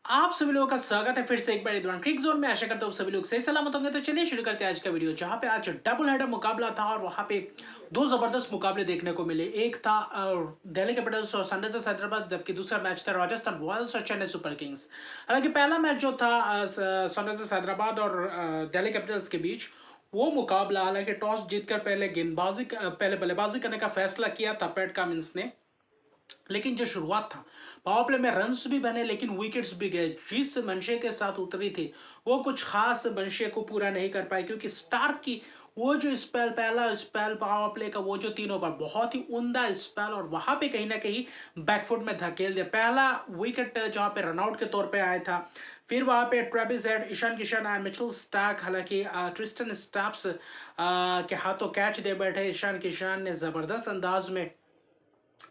आप सभी लोगों का स्वागत है फिर से एक बार इधर क्रिक जोन में। आशा करता हूँ सभी लोग सही सलामत होंगे। तो चलिए शुरू करते हैं आज का वीडियो, जहां पे आज डबल हेडर मुकाबला था और वहां पे दो जबरदस्त मुकाबले देखने को मिले। एक था दिल्ली कैपिटल्स और सनराइजर्स हैदराबाद, जबकि दूसरा मैच था राजस्थान रॉयल्स और चेन्नई सुपर किंग्स। हालांकि पहला मैच जो था सनराइजर्स हैदराबाद और दिल्ली कैपिटल्स के बीच, वो मुकाबला हालांकि टॉस जीतकर पहले बल्लेबाजी करने का फैसला किया था पैट कमिंस ने। लेकिन जो शुरुआत था, पावर प्ले में रन्स भी बने लेकिन विकेट्स भी गए। जिस मंशे के साथ उतरी थी वो कुछ खास मंशे को पूरा नहीं कर पाई, क्योंकि स्टार्क की वो जो स्पेल, पहला स्पेल पावर प्ले का, वो जो 3 ओवर बहुत ही उम्दा स्पेल, और वहां पे कहीं ना कहीं बैकफुट में धकेल दिया। पहला विकेट जहां पे रनआउट के तौर पे आया था, फिर वहां पे ट्रेविस हेड, ईशान किशन आए, मिचेल स्टार्क, हालांकि ट्रिस्टन स्टैप्स के हाथों कैच दे बैठे ईशान किशन ने जबरदस्त अंदाज में।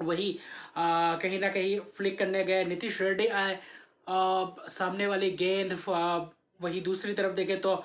वही कहीं ना कहीं फ्लिक करने गए, नीतीश रेड्डी आए, सामने वाली गेंद वही दूसरी तरफ देखे तो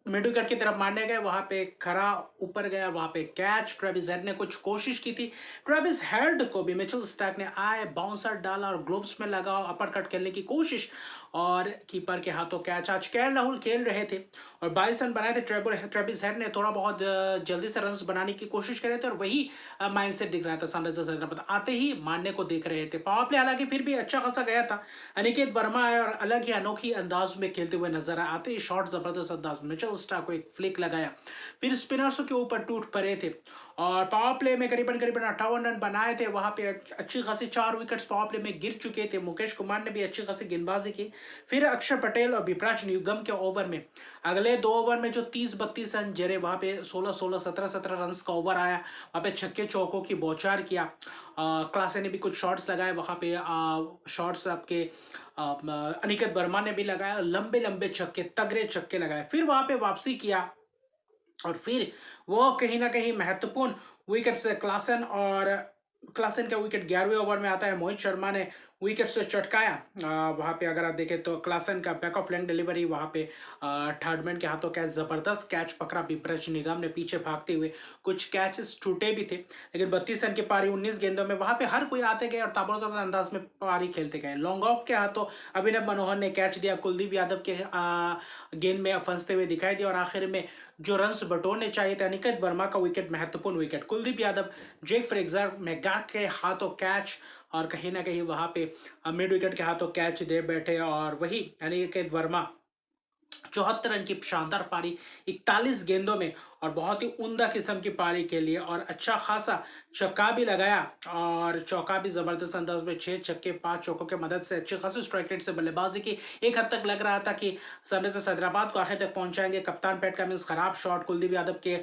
मिड विकेट की तरफ मारने गए, वहां पे खरा ऊपर गया, वहां पे कैच। ट्रेविस हेड ने कुछ कोशिश की थी, ट्रेविस हेड को भी मिचेल स्टार्क ने आए बाउंसर डाला और ग्लोव्स में लगा अपर कट खेलने की कोशिश, और कीपर के हाथों कैच। आज केएल राहुल खेल रहे थे और 22 रन बनाए थे। ट्रेविस हेड ने थोड़ा बहुत जल्दी से रन बनाने की कोशिश कर रहे थे, और वही माइंडसेट दिख रहा था सनराइजर्स हैदराबाद आते ही मारने को देख रहे थे। पावर प्ले हालांकि फिर भी अच्छा खासा गया था। अनिकेत वर्मा आए और अलग ही अनोखी अंदाज में खेलते हुए नजर आए। आते ही शॉट जबरदस्त अंदाज में मिचेल स्टार्क को एक फ्लिक लगाया, फिर स्पिनर्स के ऊपर टूट पड़े थे, और पावर प्ले में करीबन करीबन 58 रन बनाए थे। वहां पे अच्छी खासी 4 विकेट्स पावर प्ले में गिर चुके थे। मुकेश कुमार ने भी अच्छी खासी गेंदबाजी की। फिर अक्षर पटेल और विपराज निगम के ओवर में, अगले 2 ओवर में जो 30-32 रन जरे, वहां पे 16-16, 17-17 रन का ओवर आया। वहां पे छक्के चौकों की बौछार किया। क्लासे ने भी कुछ शॉट्स लगाए वहां पे, शॉट्स आपके अनिकेत वर्मा ने भी लगाया, लंबे लंबे छक्के, तगड़े छक्के लगाए। फिर वहां पे वापसी किया, और फिर वो कहीं ना कहीं महत्वपूर्ण विकेट से क्लासन का विकेट 11वें ओवर में आता है। मोहित शर्मा ने विकेट से चटकाया। वहां पे अगर आप देखें तो क्लासन का बैक ऑफ लेग डिलीवरी, वहां पे थर्ड मैन के हाथों कैच, जबरदस्त कैच पकड़ा विपराज निगम ने पीछे भागते हुए। कुछ कैचेस टूटे भी थे, लेकिन 32 रन की पारी 19 गेंदों में, वहां पे हर कोई आते गए और ताबड़तोड़ अंदाज में पारी खेलते गए। लॉन्ग ऑफ के हाथों अभिनव मनोहर ने कैच दिया, कुलदीप यादव के गेंद में फंसते हुए दिखाई दिया, और आखिर में जो रन्स बटोरने चाहिए थे, अनिकेत वर्मा का विकेट, महत्वपूर्ण wicket, Kuldeep Yadav, Jake Fraser, McGurk के हाथों कैच, और कहीं ना कहीं वहां पे मिड विकेट के हाथों कैच दे बैठे। और वही अनिकेत वर्मा 74 रन की शानदार पारी 41 गेंदों में, और बहुत ही उम्दा किस्म की पारी के लिए, और अच्छा खासा चौका भी लगाया, और चौका भी जबरदस्त अंदाज में, 6 छक्के 5 चौकों की मदद से अच्छी खासी स्ट्राइक रेट से बल्लेबाजी की। एक हद तक लग रहा था कि सनराइजर्स हैदराबाद को आखिर तक पहुंचाएंगे। कप्तान पैट कमिंस खराब शॉट कुलदीप यादव के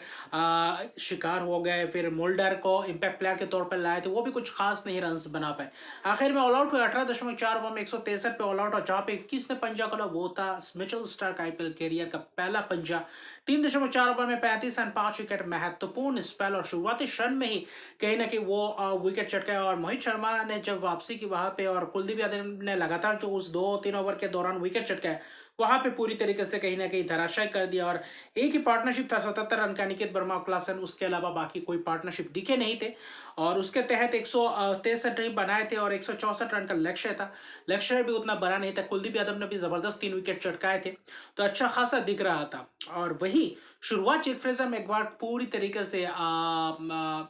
शिकार हो गए। फिर मोल्डर को इम्पैक्ट प्लेयर के तौर पर लाए थे, वो भी कुछ खास नहीं रन बना पाए। आखिर में ऑल आउट हुए 18.4 ओवर में 163 पे ऑल आउट, और जहां पे 21 ने पंजा खोला वो था मिचेल स्टार्क, आईपीएल कैरियर का पहला पंजा। 3.4 ओवर में 35 रन 5 विकेट, महत्वपूर्ण स्पेल, और शुरुआती क्षण में ही कहीं ना कहीं वो विकेट चटकाया। और मोहित शर्मा ने जब वापसी की वहां पे, और कुलदीप यादव ने लगातार जो उस 2-3 ओवर के दौरान विकेट चटकाया, वहां पे पूरी तरीके से कहीं ना कहीं धराशायी कर दिया। और एक ही पार्टनरशिप था 77 रन का, अनिकेत वर्मा और क्लासन, उसके अलावा बाकी कोई पार्टनरशिप दिखे नहीं थे, और उसके तहत 163 रन बनाए थे, और 164 रन का लक्ष्य था। लक्ष्य भी उतना बड़ा नहीं था। कुलदीप यादव ने भी जबरदस्त 3 विकेट चटकाए थे, तो अच्छा खासा दिख रहा था। और वही शुरुआत जेक फ्रेजर मैकगार्थ पूरी तरीके से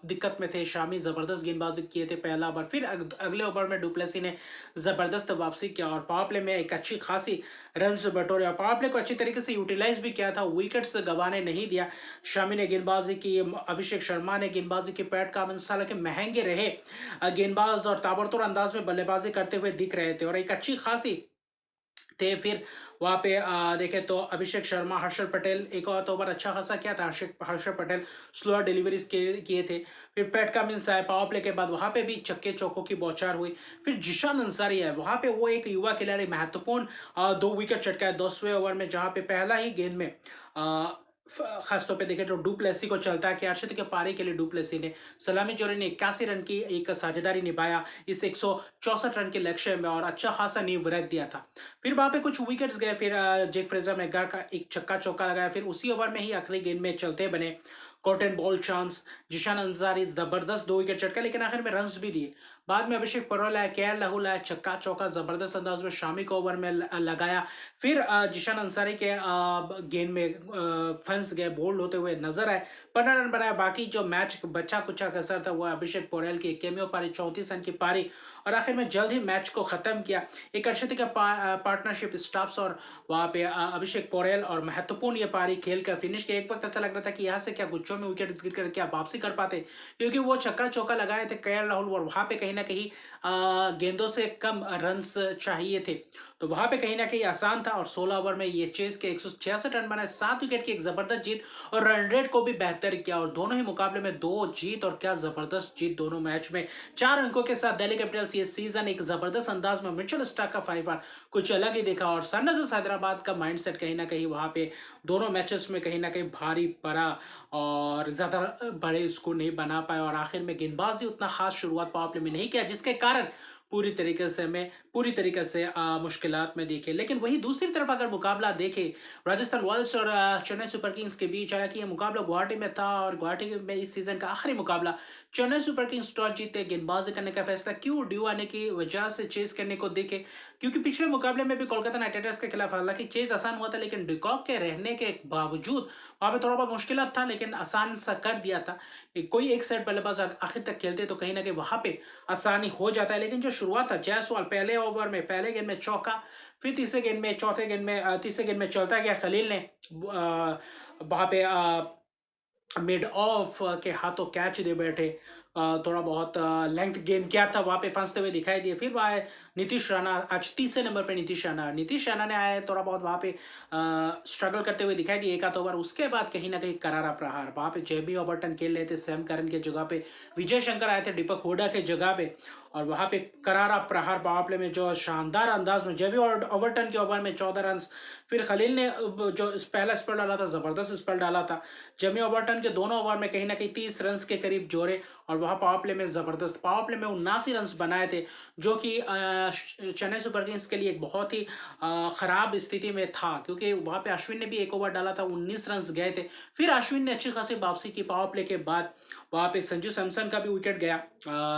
दिक्कत में थे। शामी जबरदस्त गेंदबाजी किए थे पहला ओवर, फिर अगले ओवर में डुप्लेसी ने जबरदस्त वापसी किया, और पावर प्ले में एक अच्छी खासी रन बटोरे, और पावर प्ले को अच्छी तरीके से यूटिलाइज भी किया था, विकेट्स गंवाने नहीं दिया। शामी ने गेंदबाजी की, अभिषेक शर्मा ने गेंदबाजी की, पैट कमिंस हालांकि महंगे रहे गेंदबाज, और ताबड़तोड़ अंदाज में बल्लेबाजी करते हुए दिख रहे थे, और एक अच्छी खासी थे। फिर वहाँ पे देखे तो अभिषेक शर्मा, हर्षल पटेल, एक और ओवर अच्छा खासा किया था हर्षल पटेल, स्लोअर डिलीवरीज किए थे। फिर पैट कमिंस आए, पावर प्ले के बाद वहाँ पे भी छक्के चौकों की बौछार हुई। फिर जिशान अंसारी है, वहाँ पे वो एक युवा खिलाड़ी, महत्वपूर्ण 2 विकेट चटकाए 10वें ओवर में, जहाँ पे पहला ही गेंद में खासतौर पे देखें तो डुप्लेसी को चलता है कि अर्शद के पारी के लिए डुप्लेसी ने सलामी जोरी ने 81 रन की एक साझेदारी निभाया इस 164 रन के लक्ष्य में, और अच्छा खासा नींव रख दिया था। फिर वहां पे कुछ विकेट्स गए, फिर जेक फ्रेजर मैकगार्थ का एक छक्का चौका लगाया, फिर उसी ओवर में ही आखिरी गेंद में चलते बने। Cotton ball chance, Zeeshan Ansari जबरदस्त 2 विकेट चटका, लेकिन आखिर में रन्स भी दिए। बाद में अभिषेक परोल आया, केएल राहुल आया, छक्का चौका जबरदस्त अंदाज में शामी को ओवर में लगाया। फिर जिशान अंसारी के गेंद में फंस गए, बोल्ड होते हुए नजर आए, 15 रन बनाया। बाकी जो मैच बचा कुचा कसर था वो अभिषेक पोरेल की कैमियो पारी, 34 रन की पारी, और आखिर में जल्द ही मैच को खत्म किया। एक अर्शदी का पार्टनरशिप स्टाफ्स और वहाँ पे अभिषेक पोरेल, और महत्वपूर्ण ये पारी खेल कर फिनिश किया। एक वक्त ऐसा लग रहा था कि यहाँ से क्या गुच्छों में विकेट गिर कर क्या वापसी कर पाते, क्योंकि वो छक्का चौका लगाए थे केएल राहुल, और वहाँ पे कहीं ना कहीं गेंदों से कम रन्स चाहिए थे, तो वहां पे कहीं ना कहीं आसान था। और 16 ओवर में ये चेस के 166 रन बनाए, 7 विकेट की एक जबरदस्त जीत, और रन रेट को भी बेहतर किया, और दोनों ही मुकाबले में 2 जीत, और क्या जबरदस्त जीत दोनों मैच में। 4 अंकों के साथ दिल्ली कैपिटल्स ये सीजन एक जबरदस्त अंदाज में मिचेल स्टार्क का 5 बार कुछ अलग ही देखा, और सनराइजर्स हैदराबाद का माइंडसेट कहीं ना कहीं वहां पे दोनों मैचेस में कहीं ना कहीं भारी पड़ा, और ज्यादा बड़े स्कोर नहीं बना पाए, और आखिर में गेंदबाजी उतना खास शुरुआत पावर प्ले में नहीं किया, जिसके कारण पूरी तरीके से मुश्किलात में देखे। लेकिन वही दूसरी तरफ अगर मुकाबला देखे राजस्थान रॉयल्स और चेन्नई सुपर किंग्स के बीच, हालांकि ये मुकाबला गुवाहाटी में था, और गुवाहाटी में इस सीजन का आखिरी मुकाबला, चेन्नई सुपर किंग्स टॉस जीते, गेंदबाजी करने का फैसला क्यों ड्यू आने की वजह से चेस करने को देखे, क्योंकि पिछले मुकाबले में भी कोलकाता नाइट राइडर्स के खिलाफ हालांकि चेस आसान हुआ था, लेकिन डिकॉक के रहने के बावजूद वहां पे थोड़ा बहुत मुश्किल था, लेकिन आसान सा कर दिया था। कोई एक सेट बल्लेबाज आखिर तक खेलते तो कहीं ना कहीं वहां पे आसानी हो जाता है। लेकिन जो शुरुआत था, जायसवाल पहले ओवर में पहले गेंद में चौका, फिर तीसरे गेंद में तीसरे गेंद में चलता गया, खलील ने वहां पे मिड ऑफ के हाथों कैच दे बैठे, थोड़ा बहुत लेंथ गेंद क्या था वहां पे फंसते हुए दिखाई दिए। फिर वह नीतीश राणा, आज तीसरे नंबर पे नीतीश राणा ने आए, थोड़ा बहुत वहां पे स्ट्रगल करते हुए दिखाई दिए एक आध ओवर। उसके बाद कहीं ना कहीं करारा प्रहार, वहां पे जेबी ओबर्टन खेल रहे थे, सैम करन के जगह पे विजय शंकर आए थे दीपक हुडा के जगह पे, और वहां पे करारा प्रहार पावर प्ले में जो शानदार अंदाज में जेबी ओबर्टन के ओवर में 14 रन, फिर खलील ने जो पहला स्पेल डाला था, जबरदस्त स्पेल डाला था। जेमी ओबर्टन के दोनों ओवर में कहीं ना कहीं 30 रन के करीब जोड़े, और वहां पावर प्ले में जबरदस्त पावर प्ले में 79 रन बनाए थे, जो कि चेन्नई सुपर किंग्स के लिए एक बहुत ही खराब स्थिति में था, क्योंकि वहां पे अश्विन ने भी एक ओवर डाला था, 19 रन गए थे। फिर अश्विन ने अच्छी खासी वापसी की पावर प्ले के बाद, वहां पे संजू सैमसन का भी विकेट गया,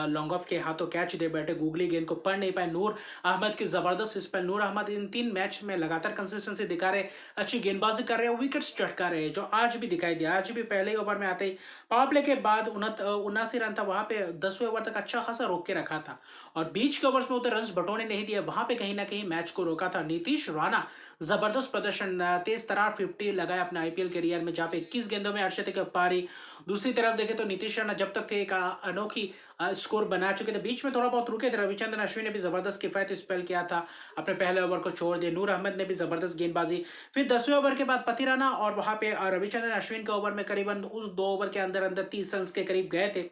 लॉन्ग ऑफ के हाथों कैच दे बैठे, गूगली गेंद को पढ़ नहीं पाए। नूर अहमद की जबरदस्त स्पेल, नूर अहमद इन 3 मैच में लगातार कंसिस्टेंसी दिखा रहे, अच्छी गेंदबाजी कर रहे हैं, विकेट्स चटका रहे, जो आज भी दिखाई दिया। आज भी पहले ही ओवर में आते ही पावर प्ले के बाद 79 रन था, वहां पे 10वें ओवर तक अच्छा खासा रोक के रखा था, और बीच के ओवर्स में उतने रन बटोरने नहीं दिए, वहां पे कहीं ना कहीं मैच को रोका था। नीतीश राणा जबरदस्त प्रदर्शन, तेज तरार 50 लगाया अपने आईपीएल करियर में, जहाँ पे 21 गेंदों में 68 पारी। दूसरी तरफ देखे तो नीतीश राणा जब तक थे एक अनोखी स्कोर बना चुके थे, बीच में थोड़ा बहुत रुके थे। रविचंद्रन अश्विन ने भी जबरदस्त किफायती स्पेल किया था, अपने पहले ओवर को छोड़ दिया। नूर अहमद ने भी जबरदस्त गेंदबाजी। फिर 10वें ओवर के बाद पथिराना और वहां पे रविचंद्रन अश्विन के ओवर में करीबन उस 2 ओवर के अंदर अंदर 30 रन के करीब गए थे,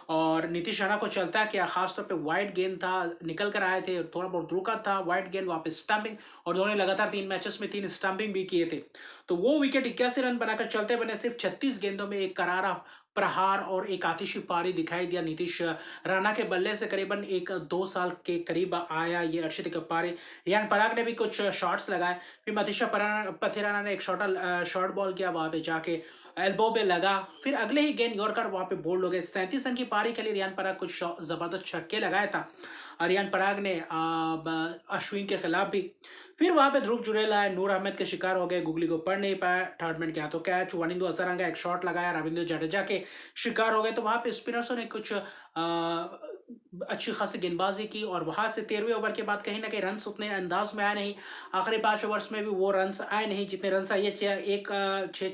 और नीतीश राणा को चलता किया, खासतौर पे वाइड गेंद था, निकल कर आए थे, थोड़ा बहुत रुका था, वाइड गेंद वापस स्टंपिंग, और दोनों लगातार 3 मैचेस में 3 स्टंपिंग भी किए थे। तो वो विकेट 81 रन बनाकर चलते बने, सिर्फ 36 गेंदों में एक करारा प्रहार और एक आतिशी पारी दिखाई दिया नीतीश राणा के बल्ले से। करीबन 1-2 साल के करीब आया ये अर्शदीप पारी। रियान पराग ने भी कुछ शॉट्स लगाए, फिर मतीशा पथिराना ने एक शॉर्ट बॉल किया, वहां पे जाके एल्बो पे लगा, फिर अगले ही गेंद यॉर्कर वहां पे बोल्ड हो गए। 37 रन की पारी के लिए रियान पराग कुछ जबरदस्त छक्के लगाया था, रियान पराग ने अश्विन के खिलाफ भी। फिर वहां पे ध्रुव जुरेल आए, नूर अहमद के शिकार हो गए, गुगली को पढ़ नहीं पाया, थर्ड मैन के हाथों कैच, वनिंदु असरंगा एक शॉट लगाया, रविंद्र जडेजा के शिकार हो गए। तो वहां पे स्पिनर्सों ने कुछ अच्छी खासी गेंदबाजी की, और वहां से 13वें ओवर के बाद कहीं ना कहीं रन उतने अंदाज में आए नहीं। आखिरी 5 ओवर्स में भी वो रन आए नहीं जितने रन आए, एक 6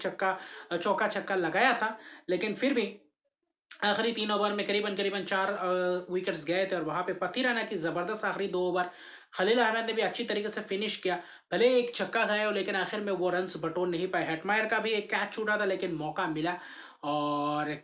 चौका छक्का लगाया था, लेकिन फिर भी आखिरी 3 ओवर में करीबन 4 विकेट्स गए थे, और वहां पे पथिराना की जबरदस्त आखिरी 2 ओवर। खलील अहमद ने भी अच्छी तरीके से फिनिश किया, भले एक छक्का गया लेकिन आखिर में वो रन्स बटोर नहीं पाए। हेटमायर का भी एक कैच छूटा था, लेकिन मौका मिला, और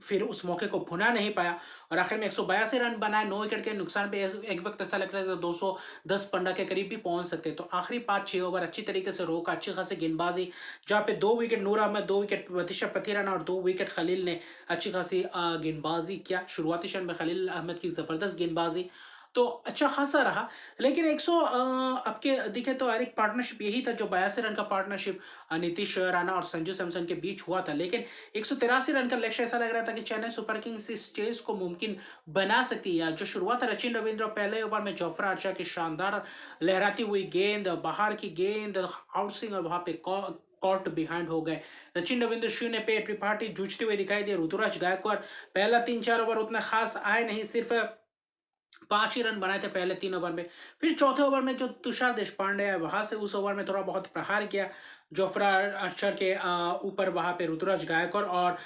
फिर उस मौके को भुना नहीं पाया, और आखिर में 182 रन बनाए 9 विकेट के नुकसान पे। एक वक्त ऐसा लग रहा था 210 पंडा के करीब भी पहुंच सकते। तो आखिरी 5-6 ओवर अच्छी तरीके से रोका, अच्छी खासी गेंदबाजी, जहाँ पे 2 विकेट नूर अहमद, 2 विकेट मतीशा पथिराना और 2 विकेट खलील ने अच्छी खासी गेंदबाजी किया। शुरुआती क्षण में खलील अहमद की जबरदस्त गेंदबाजी, तो अच्छा खासा रहा। लेकिन 100 आपके दिखे तो एक पार्टनरशिप यही था जो 82 रन का पार्टनरशिप नीतीश राणा और संजू सैमसन के बीच हुआ था। लेकिन 183 रन का लक्ष्य ऐसा लग रहा था कि चेन्नई सुपर किंग्स इस चेज को मुमकिन बना सकती है। जो शुरुआत है सचिन रविंद्र पहले ओवर में जोफ्रा आर्चर की शानदार लहराती हुई गेंद, बाहर की गेंद, आउटस्विंग और वहां पे कॉट बिहाइंड हो गए। सचिन रविंद्र शून्य पे त्रिपाठी जूझते हुए दिखाई दिए। ऋतुराज गायकवाड़ पहला 3-4 ओवर उतना खास आए नहीं, सिर्फ 5 ही रन बनाए थे पहले 3 ओवर में। फिर चौथे ओवर में जो तुषार देशपांडे है वहां से उस ओवर में थोड़ा बहुत प्रहार किया जोफ्रा आर्चर के ऊपर। वहां पे ऋतुराज गायकवाड़ और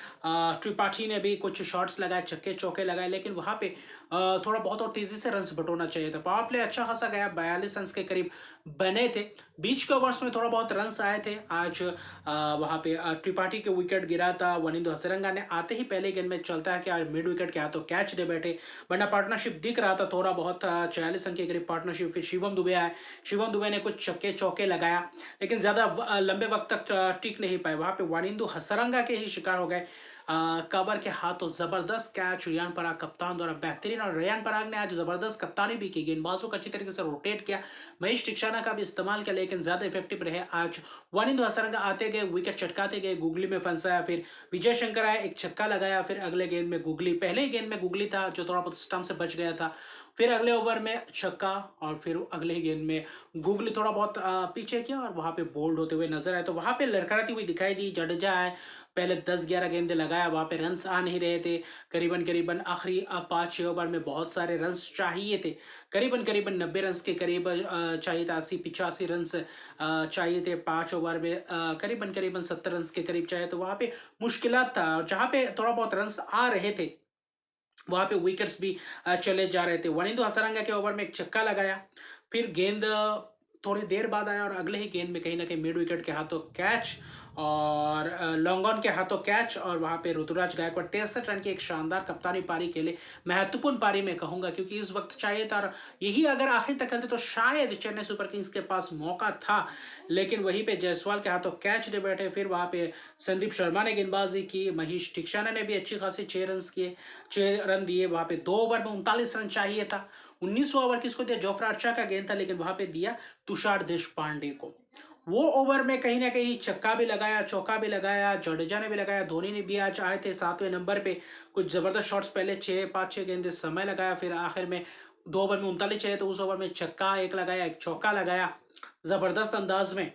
त्रिपाठी ने भी कुछ शॉट्स लगाए, छक्के चौके लगाए, लेकिन वहां पे थोड़ा बहुत और तेजी से रन्स बटोरना चाहिए था। पावर प्ले अच्छा खासा गया, 42 रन के करीब बने थे। बीच के ओवर्स में थोड़ा बहुत रन्स आए थे। आज वहां पे त्रिपाठी के विकेट गिरा था। वनिंदु हसरंगा ने आते ही पहले गेंद में चलता है कि आज मिड विकेट के हाथों कैच दे बैठे, वरना पार्टनरशिप दिख रहा था थोड़ा बहुत। 46 रन के करीब पार्टनरशिप। फिर शिवम दुबे आए, शिवम दुबे ने कुछ छक्के चौके लगाया, लेकिन ज्यादा लंबे वक्त तक टिक नहीं पाए। वहां पे वनिंदु हसरंगा के ही शिकार हो गए। कवर के हाथों जबरदस्त कैच रियान पराग कप्तान द्वारा बेहतरीन। और रियान पराग ने आज जबरदस्त कप्तानी भी की, गेंदबाजों को अच्छी तरीके से रोटेट किया, महेश टिक्षाना का भी इस्तेमाल किया, लेकिन ज्यादा इफेक्टिव रहे आज वनिंदु हसरंगा। आते गए, विकेट चटकाते गए, गुगली में फंसाया, फिर विजय शंकर आया, एक छक्का लगाया, फिर अगले गेंद में गुगली, पहले ही गेंद में गुगली था जो थोड़ा बहुत स्टंप से बच गया था, फिर अगले ओवर में छक्का, और फिर अगले ही गेंद में गुगली थोड़ा बहुत पीछे किया और वहां पे बोल्ड होते हुए नजर आए। तो वहां पे लड़खड़ाती हुई दिखाई दी। जडेजा है, पहले 10-11 गेंदें लगाया, वहां पे रन्स आ नहीं रहे थे। करीबन करीबन आखिरी 5-6 ओवर में बहुत सारे रन्स चाहिए थे, करीबन करीबन 90 रन के करीब चाहिए था, 80-85 रन चाहिए थे 5 ओवर में। करीबन करीबन 70 रन के करीब चाहिए, तो वहां पे मुश्किलात था। जहां पे थोड़ा बहुत रन्स आ रहे थे वहां पे विकेट्स भी चले जा रहे थे। वनिंदु हसरंगा के ओवर में एक छक्का लगाया, फिर गेंद थोड़ी देर बाद आया और अगले ही गेंद में कहीं ना कहीं मिड विकेट के हाथों कैच और लॉन्ग ऑन के हाथों कैच, और वहां पे ऋतुराज गायकवाड़ 63 रन की एक शानदार कप्तानी पारी खेले, महत्वपूर्ण पारी में कहूंगा, क्योंकि इस वक्त चाहिए था। और यही अगर आखिर तक खेलते तो शायद चेन्नई सुपर किंग्स के पास मौका था, लेकिन वहीं पे जायसवाल के हाथों कैच दे बैठे। फिर वहां पे संदीप शर्मा ने गेंदबाजी की, महेश टिक्षाना ने भी अच्छी खासी 6 रन किए, 6 रन दिए। वहां पे 2 ओवर में 39 रन चाहिए था। 19वां ओवर किसको दिया? जोफ्रा आर्चर का गेंद था, लेकिन वहां पे दिया तुषार देशपांडे को। वो ओवर में कहीं ना कहीं छक्का भी लगाया, चौका भी लगाया, जडेजा ने भी लगाया, धोनी ने भी आज आए थे 7वें नंबर पे, कुछ जबरदस्त शॉट्स पहले 5-6 गेंदे समय लगाया, फिर आखिर में 2 ओवर में 39 चाहिए तो उस ओवर में छक्का एक लगाया, एक चौका लगाया जबरदस्त अंदाज में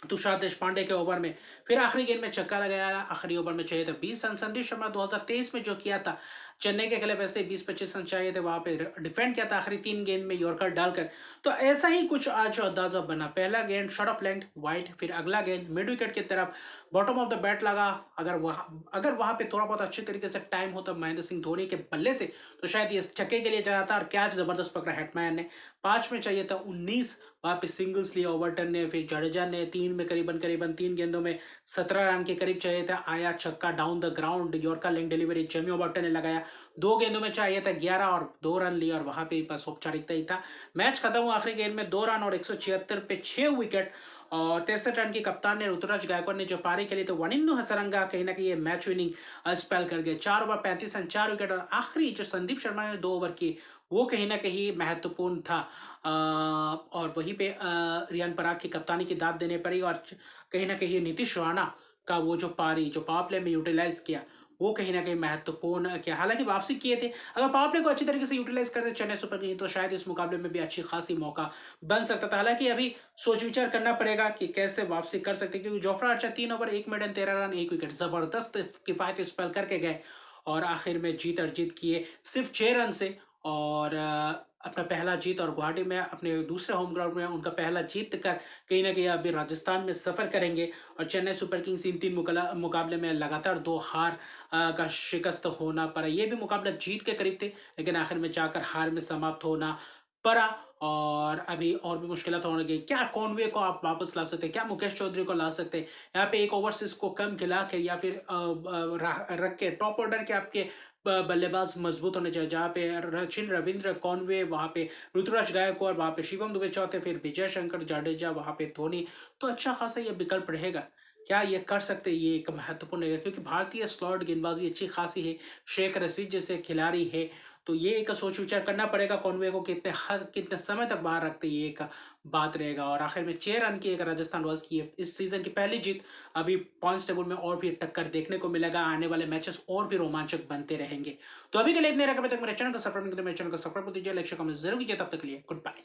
तुषार देशपांडे के ओवर में। फिर आखिरी गेंद में छक्का लगाया, आखिरी ओवर में चाहिए था 20 रन। संदीप शर्मा 2023 में जो किया था चेन्नई के खिलाफ, वैसे 20-25 रन चाहिए थे, वहां पे डिफेंड किया था आखिरी 3 गेंद में यॉर्कर डालकर। तो ऐसा ही कुछ आज अंदाजा बना। पहला गेंद शॉर्ट ऑफ लेंथ वाइड, फिर अगला गेंद मिड विकेट की तरफ बॉटम ऑफ द बैट लगा। अगर वहां पे थोड़ा बहुत अच्छे तरीके से टाइम होता महेंद्र सिंह धोनी के बल्ले से, तो शायद ये छक्के के लिए जाता और कैच जबरदस्त पकड़ा हेटमैन ने। 5 में चाहिए था 19, वहां पे सिंगल्स लिया ओवरटन ने, फिर जडेजा ने 3 में करीबन करीबन 3 गेंदों में 17 रन के करीब चाहिए था, आया छक्का down the ground, yorker leg delivery Jamie Overton ने लगाया। 2 गेंदों में चाहिए था 11 और 2 रन लिए, और वहां पे बस औपचारिकता ही था। मैच खत्म हुआ आखिरी गेंद में 2 रन और 176 पे 6 विकेट और 63 रन की कप्तान ने ऋतुराज गायकवाड़ ने जो पारी खेली, तो वनिंदु हसरंगा कहीं ना कहीं ये मैच विनिंग स्पेल कर गए। 4 ओवर 35 रन 4 विकेट, और आखिरी जो संदीप शर्मा ने 2 ओवर की वो कहीं ना कहीं महत्वपूर्ण था। और वहीं पे रियान पराग की कप्तानी की दाद देने पड़ी, और कहीं ना कहीं नीतीश राणा का वो जो पारी जो पावर प्ले में यूटिलाइज किया वो कहीं ना कहीं महत्वपूर्ण किया। हालांकि वापसी किए थे, अगर पावर प्ले को अच्छी तरीके से यूटिलाइज करते चेन्नई सुपर किंग्स तो शायद इस मुकाबले में भी अच्छी खासी मौका बन सकता था। हालांकि अभी सोच विचार करना पड़ेगा कि कैसे वापसी कर सकते, क्योंकि Jofra Archer 3 over 1 minute 13 run 1 wicket जबरदस्त किफायती स्पेल करके गए, और आखिर में जीत अर्जित किए सिर्फ 6 रन से। और अपना पहला जीत, और गुवाहाटी में अपने दूसरे होम ग्राउंड में उनका पहला जीत कर कहीं ना कहीं अभी राजस्थान में सफर करेंगे। और चेन्नई सुपर किंग्स इन 3 मुकाबले में लगातार 2 हार का शिकस्त होना पड़ा। ये भी मुकाबला जीत के करीब थे, लेकिन आखिर में जाकर हार में समाप्त होना पड़ा। और अभी और भी मुश्किल होंगी। क्या कॉनवे को आप वापस ला सकते हैं? क्या मुकेश चौधरी को ला सकते हैं? यहाँ पे एक ओवरसीज को कम खिला के या फिर रख के टॉप ऑर्डर के आपके बल्लेबाज मजबूत होने चाहिए, जहाँ पे सचिन रविंद्र, कॉनवे, वहां पे ऋतुराज गायकवाड़, वहां पे शिवम दुबे चौथे, फिर विजय शंकर, जाडेजा, वहां पे धोनी, तो अच्छा खासा ये विकल्प रहेगा। क्या ये कर सकते हैं? ये एक महत्वपूर्ण रहेगा, क्योंकि भारतीय स्लॉट गेंदबाजी अच्छी खासी है, शेख रशीद जैसे खिलाड़ी है, तो ये एक सोच विचार करना पड़ेगा कॉनवे को कितने समय तक बाहर रखते, ये एक बात रहेगा। और आखिर में 6 रन की एक राजस्थान रॉयल्स की इस सीजन की पहली जीत। अभी पॉइंट्स टेबल में और भी टक्कर देखने को मिलेगा, आने वाले मैचेस और भी रोमांचक बनते रहेंगे। तो अभी के लिए इतने रखा, तक मेरे चैनल को सब्सक्राइब नहीं करते, मेरे चैनल को सब्सक्राइब कर दीजिए, लाइक शेयर कमेंट जरूर कीजिए। तब तक के लिए गुड बाय।